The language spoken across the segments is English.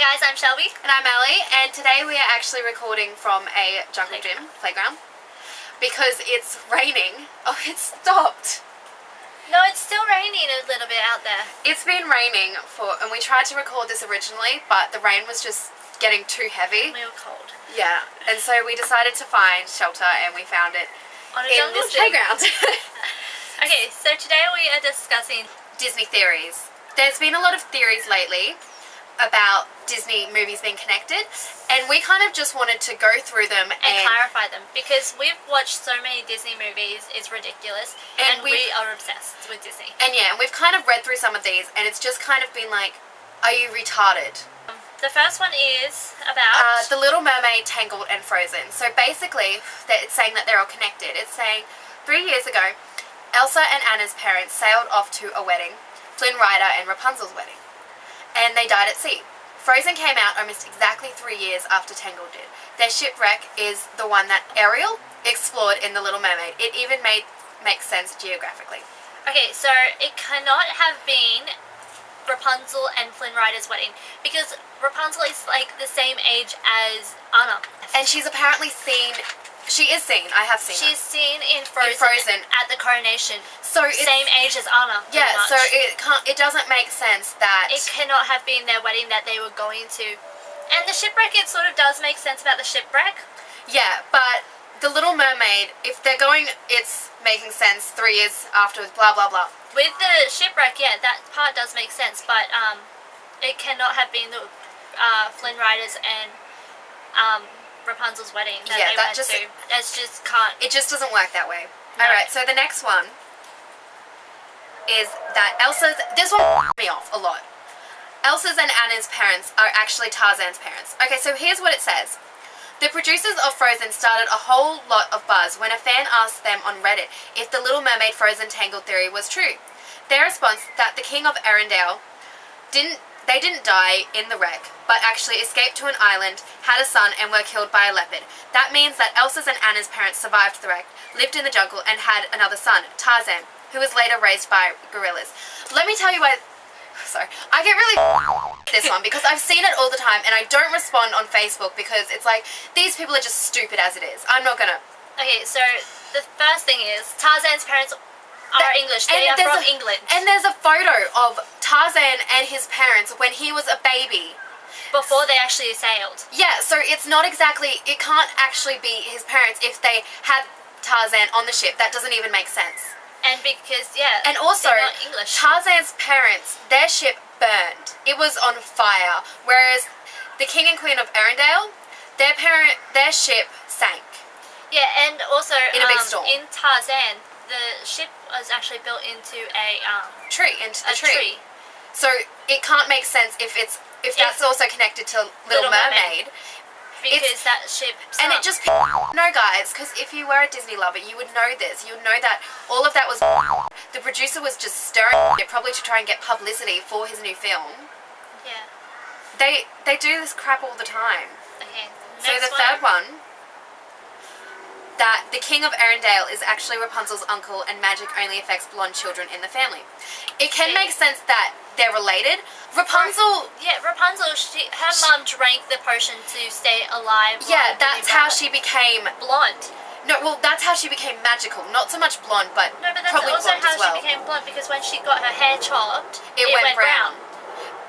guys, I'm Shelby. And I'm Ellie, and today we are actually recording from a jungle gym playground because it's raining. Oh, it stopped. No, it's still raining a little bit out there. It's been raining and we tried to record this originally, but the rain was just getting too heavy. We were cold. Yeah, and so we decided to find shelter, and we found it On a in jungle this gym. playground. Okay, so today we are discussing Disney theories. There's been a lot of theories lately about Disney movies being connected, and we kind of just wanted to go through them and clarify them because we've watched so many Disney movies, it's ridiculous, and we are obsessed with Disney. And we've kind of read through some of these, and it's just kind of been like, are you retarded? The first one is about The Little Mermaid, Tangled, and Frozen. So basically, it's saying that they're all connected. It's saying 3 years ago, Elsa and Anna's parents sailed off to a wedding, Flynn Rider and Rapunzel's wedding, and they died at sea. Frozen came out almost exactly 3 years after Tangled did. Their shipwreck is the one that Ariel explored in The Little Mermaid. It even makes sense geographically. Okay, so it cannot have been Rapunzel and Flynn Rider's wedding because Rapunzel is like the same age as Anna. And she's apparently seen, she is seen, I have seen She's her. seen in Frozen at the coronation. So it's, same age as Anna. Yeah, much. so it doesn't make sense that it cannot have been their wedding that they were going to. And the shipwreck, it sort of does make sense about the shipwreck. Yeah, but The Little Mermaid, if they're going, it's making sense 3 years afterwards, blah blah blah. With the shipwreck, yeah, that part does make sense, but it cannot have been the Flynn Riders and Rapunzel's wedding that they went to. That's just can't. It just doesn't work that way. No. Alright, so the next one is that Elsa's, this one me off a lot. Elsa's and Anna's parents are actually Tarzan's parents. Okay, so here's what it says. The producers of Frozen started a whole lot of buzz when a fan asked them on Reddit if the Little Mermaid Frozen Tangled theory was true. Their response that the King of Arendelle didn't die in the wreck, but actually escaped to an island, had a son, and were killed by a leopard. That means that Elsa's and Anna's parents survived the wreck, lived in the jungle, and had another son, Tarzan, who was later raised by gorillas. Let me tell you why. Sorry, I get really this one because I've seen it all the time, and I don't respond on Facebook because it's like, these people are just stupid as it is. I'm not gonna. Okay, so the first thing is Tarzan's parents are English. They are from England. And there's a photo of Tarzan and his parents when he was a baby. Before they actually sailed. Yeah, so it's not exactly, it can't actually be his parents if they had Tarzan on the ship. That doesn't even make sense. And because, yeah, and also, they're not English. Tarzan's parents, their ship burned. It was on fire. Whereas the King and Queen of Arendelle, their ship sank. Yeah, and also in a big storm. In Tarzan, the ship was actually built into a tree. So it can't make sense if that's also connected to Little Mermaid. Because that ship sunk. And it just no, guys, because if you were a Disney lover, you would know this. You would know that all of that was the producer was just stirring it, probably to try and get publicity for his new film. Yeah. They do this crap all the time. Okay. So the third one, that the King of Arendelle is actually Rapunzel's uncle and magic only affects blonde children in the family. It can make sense that they're related. Rapunzel... Yeah, Rapunzel, her mum drank the potion to stay alive. Yeah, that's how she became... blonde. No, well, that's how she became magical. Not so much blonde, but no, but that's probably also blonde how as well. she became blonde, because when she got her hair chopped, it went brown.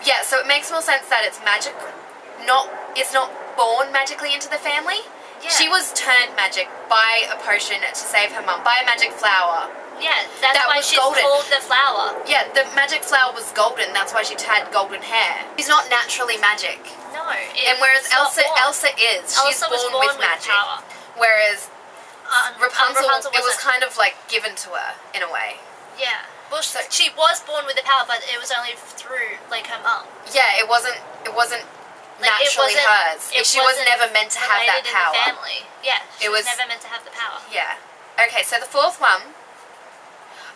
Yeah, so it makes more sense that it's magic. It's not born magically into the family. Yeah. She was turned magic by a potion to save her mum, by a magic flower. Yeah, that's why she's called the flower. Yeah, the magic flower was golden, that's why she had golden hair. She's not naturally magic. No. And whereas Elsa is. She's born with magic. Power. Whereas Rapunzel, it was wasn't. kind of like given to her, in a way. Yeah. Well, she was born with the power, but it was only through, like, her mum. Yeah, it wasn't naturally hers. She was never meant to have that power. In the family. Yeah, she was never meant to have the power. Yeah. Okay, so the fourth one.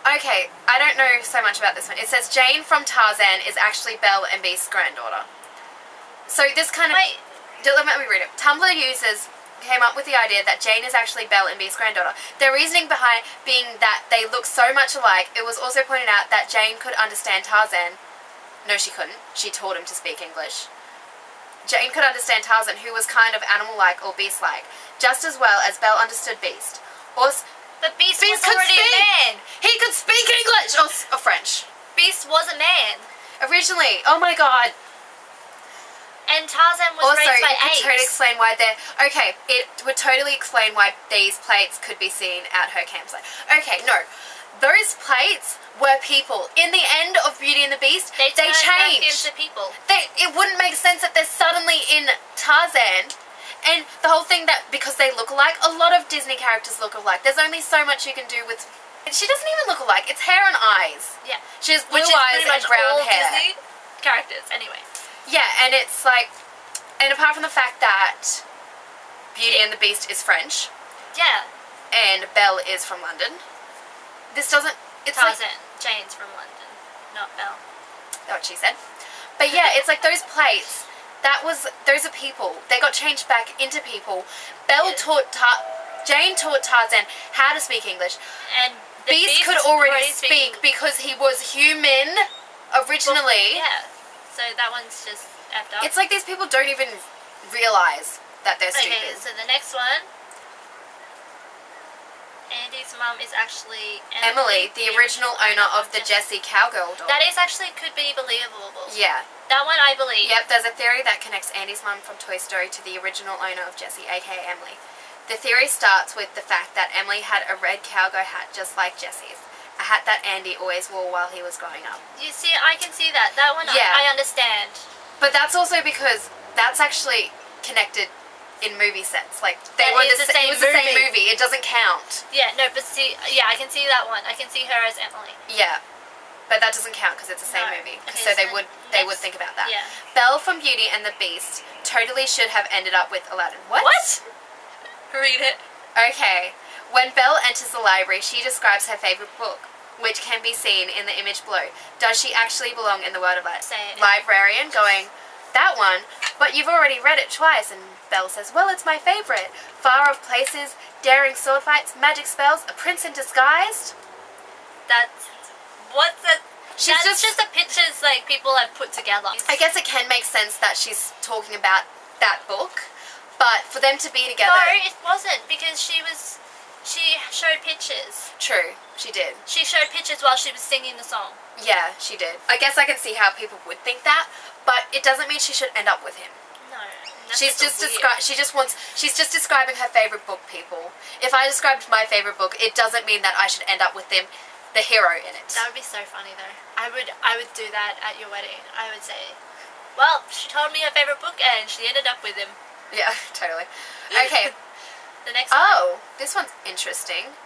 Okay, I don't know so much about this one. It says Jane from Tarzan is actually Belle and Beast's granddaughter. So this kind of... Wait. Let me read it. Tumblr users came up with the idea that Jane is actually Belle and Beast's granddaughter. Their reasoning behind being that they look so much alike. It was also pointed out that Jane could understand Tarzan. No, she couldn't. She taught him to speak English. Jane could understand Tarzan, who was kind of animal-like or beast-like, just as well as Belle understood Beast. But Beast was could already speak. a man. He could speak English or French. Beast was a man. Originally. Oh my god. And Tarzan was Also, raised by it could apes. totally explain why they're... Okay, it would totally explain why these plates could be seen at her campsite. Okay, no. Those plates were people. In the end of Beauty and the Beast, they turned back changed. into people. It wouldn't make sense that they're suddenly in Tarzan. And the whole thing that, because they look alike, a lot of Disney characters look alike. There's only so much you can do with... She doesn't even look alike. It's hair and eyes. Yeah. She has blue Which is eyes pretty and much brown all hair. Disney characters, anyway. Yeah, and it's like... And apart from the fact that Beauty and the Beast is French, Yeah. and Belle is from London, this doesn't... It's Tarzan. like... Jane's from London, not Belle. What she said. But yeah, it's like those plates... Those are people. They got changed back into people. Belle taught... Jane taught Tarzan how to speak English. And the Beast could already speak because he was human originally. Yeah. So that one's just effed up. It's like these people don't even realise that they're stupid. Okay, so the next one. Andy's mum is actually Emily, the original owner of the Jessie Cowgirl doll. That is actually could be believable. Yeah. That one I believe. Yep, there's a theory that connects Andy's mum from Toy Story to the original owner of Jessie, aka Emily. The theory starts with the fact that Emily had a red cowgirl hat just like Jessie's. A hat that Andy always wore while he was growing up. You see, I can see that. That one Yeah. I understand. But that's also because that's actually connected in movie sets. Like, they That were is the the same, same it was the same movie. movie. It doesn't count. Yeah, no, but see, yeah, I can see that one. I can see her as Emily. Yeah. But that doesn't count because it's the same No. movie. Okay, So they so would think about that. Yeah. Belle from Beauty and the Beast totally should have ended up with Aladdin. What? Read it. Okay. When Belle enters the library, she describes her favourite book, which can be seen in the image below. Does she actually belong in the world of Say it. librarian? Going, that one, but you've already read it twice. And Belle says, well, it's my favourite. Far off places, daring sword fights, magic spells, a prince in disguise. That's what's that? She's That's just- just the pictures like people have put together. I guess it can make sense that she's talking about that book, but for them to be together... No, it wasn't because she showed pictures. True, she did. She showed pictures while she was singing the song. Yeah, she did. I guess I can see how people would think that, but it doesn't mean she should end up with him. No, that's She's just weird. she's just describing her favorite book, people. If I described my favorite book, it doesn't mean that I should end up with them, the hero in it. That would be so funny though. I would do that at your wedding. I would say, well, she told me her favorite book and she ended up with him. Yeah, totally. Okay. The next one. Oh, this one's interesting.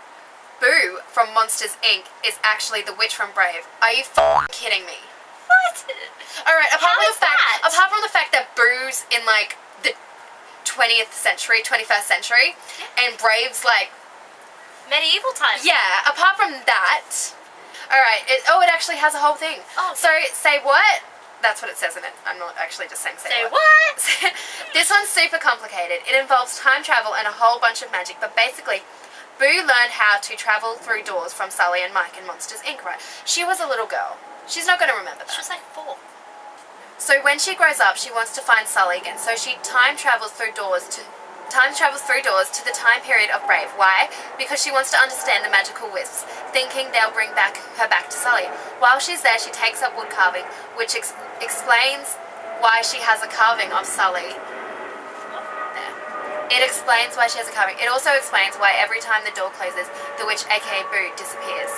Boo from Monsters, Inc. is actually the witch from Brave. Are you kidding me? What? Alright, How is that? apart from the fact that Boo's in like the 21st century, and Brave's like, Medieval times. yeah, apart from that, alright, it actually has a whole thing. Oh. So, say what? That's what it says in it. I'm not actually just saying Say what? This one's super complicated. It involves time travel and a whole bunch of magic, but basically, Boo learned how to travel through doors from Sully and Mike in Monsters, Inc., right? She was a little girl. She's not going to remember that. She was like 4. So when she grows up, she wants to find Sully again. So she time travels through doors to the time period of Brave. Why? Because she wants to understand the magical wisps, thinking they'll bring her back to Sully. While she's there, she takes up wood carving, which explains why she has a carving of Sully. There. It explains why she has a carving. It also explains why every time the door closes, the witch, aka Boo, disappears.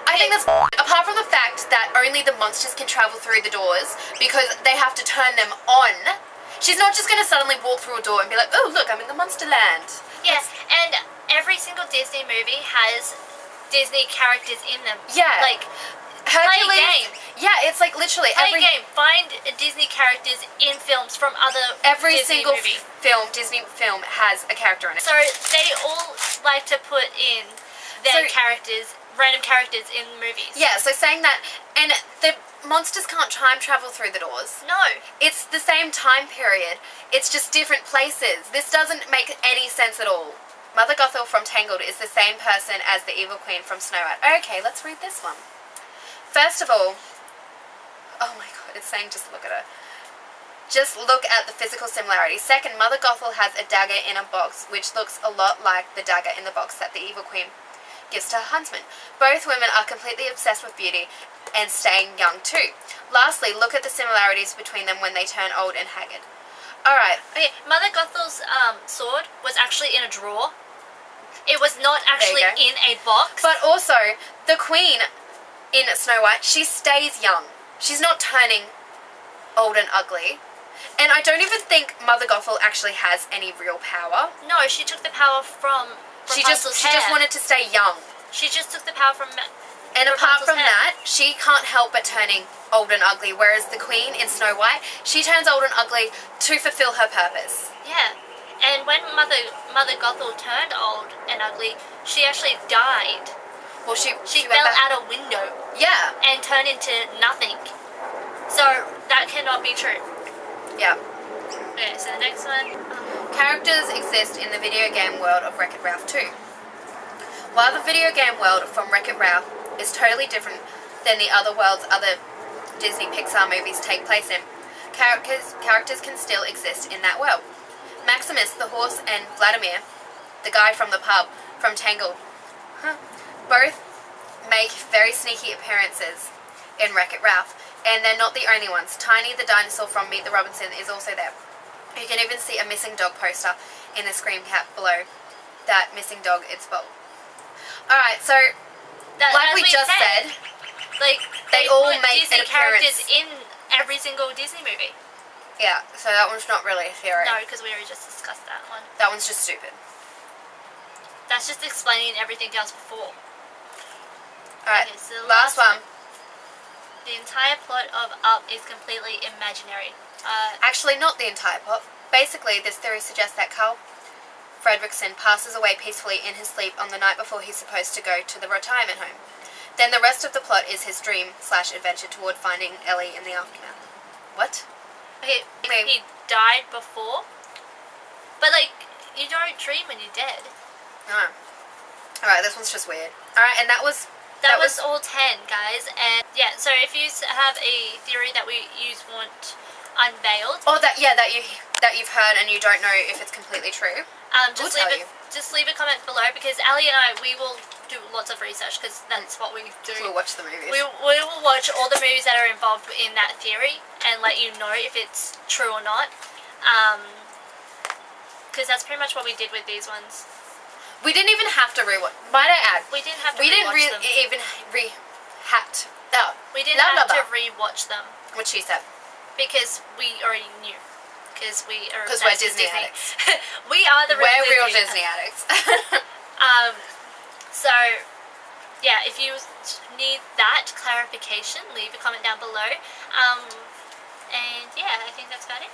I think that's apart from the fact that only the monsters can travel through the doors because they have to turn them on. She's not just going to suddenly walk through a door and be like, oh, look, I'm in the monster land. Yes, and every single Disney movie has Disney characters in them. Yeah. Like, Hercules, play a game. Yeah, it's like literally Play a game. Find Disney characters in films from other every Disney single movie. Disney film has a character in it. So they all like to put in their random characters in movies. Yeah, so saying that, and the monsters can't time travel through the doors. No. It's the same time period. It's just different places. This doesn't make any sense at all. Mother Gothel from Tangled is the same person as the evil queen from Snow White. Okay, let's read this one. First of all, oh my god, it's saying just look at her. Just look at the physical similarities. Second, Mother Gothel has a dagger in a box, which looks a lot like the dagger in the box that the Evil Queen gives to her huntsman. Both women are completely obsessed with beauty and staying young too. Lastly, look at the similarities between them when they turn old and haggard. Alright. Okay, Mother Gothel's sword was actually in a drawer. It was not actually in a box. But also, the Queen in Snow White, she stays young. She's not turning old and ugly. And I don't even think Mother Gothel actually has any real power. No, she took the power from She just wanted to stay young. She just took the power from And apart Rapunzel's from hair. that, she can't help but turning old and ugly. Whereas the Queen in Snow White, she turns old and ugly to fulfill her purpose. Yeah. And when Mother Gothel turned old and ugly, she actually died. Well, she fell out a window. Yeah. And turned into nothing. So that cannot be true. Yeah. Okay, so the next one. Characters exist in the video game world of Wreck-It Ralph 2. While the video game world from Wreck-It Ralph is totally different than the other worlds other Disney Pixar movies take place in, characters can still exist in that world. Maximus the horse and Vladimir, the guy from the pub from Tangled, both make very sneaky appearances in Wreck-It Ralph, and they're not the only ones. Tiny the dinosaur from Meet the Robinson is also there. You can even see a missing dog poster in the screen cap below that missing dog, it's Bolt. Alright, so like we just said, like they all put make Disney an appearance characters in every single Disney movie. Yeah, so that one's not really a theory. No, because we already just discussed that one. That one's just stupid. That's just explaining everything else before. Alright, Okay, so the last one. The entire plot of Up is completely imaginary. Actually, not the entire plot. Basically, this theory suggests that Carl Fredricksen passes away peacefully in his sleep on the night before he's supposed to go to the retirement home. Then the rest of the plot is his dream/adventure toward finding Ellie in the aftermath. What? Okay, he died before, but like, you don't dream when you're dead. No. Alright, this one's just weird. Alright, and that was all 10, guys. And yeah, so if you have a theory that you want unveiled, or that you've heard and you don't know if it's completely true, just leave a comment below, because Ali and I, we will do lots of research, because that's what we do. We'll watch the movies. We will watch all the movies that are involved in that theory and let you know if it's true or not. Because that's pretty much what we did with these ones. We didn't even have to rewatch. Might I add? We didn't have to We didn't rewatch them. even We didn't have to rewatch them. What she said. Because we already knew. Because we're Disney addicts. We are the real Disney addicts. So, yeah, if you need that clarification, leave a comment down below. And yeah, I think that's about it.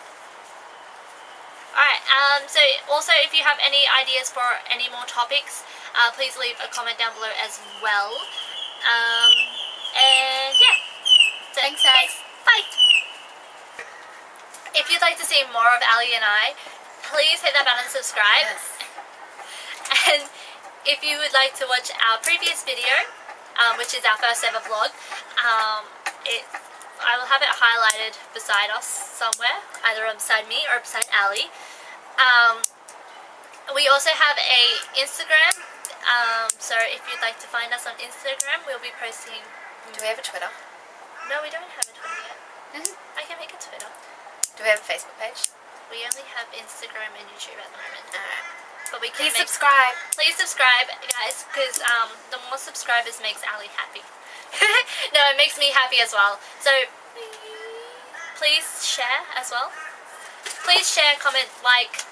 Alright, so also if you have any ideas for any more topics, please leave a comment down below as well. And yeah. So, thanks guys. Bye. If you'd like to see more of Ali and I, please hit that button and subscribe. Yes. And if you would like to watch our previous video, which is our first ever vlog, I will have it highlighted beside us somewhere, either beside me or beside Ali. We also have a Instagram, so if you'd like to find us on Instagram, we'll be posting... Do we have a Twitter? No, we don't have a Twitter yet. I can make a Twitter. Do we have a Facebook page? We only have Instagram and YouTube at the moment. Alright. But we can Please subscribe. Please subscribe, guys, because the more subscribers makes Ali happy. No, it makes me happy as well. So please share as well. Please share, comment, like,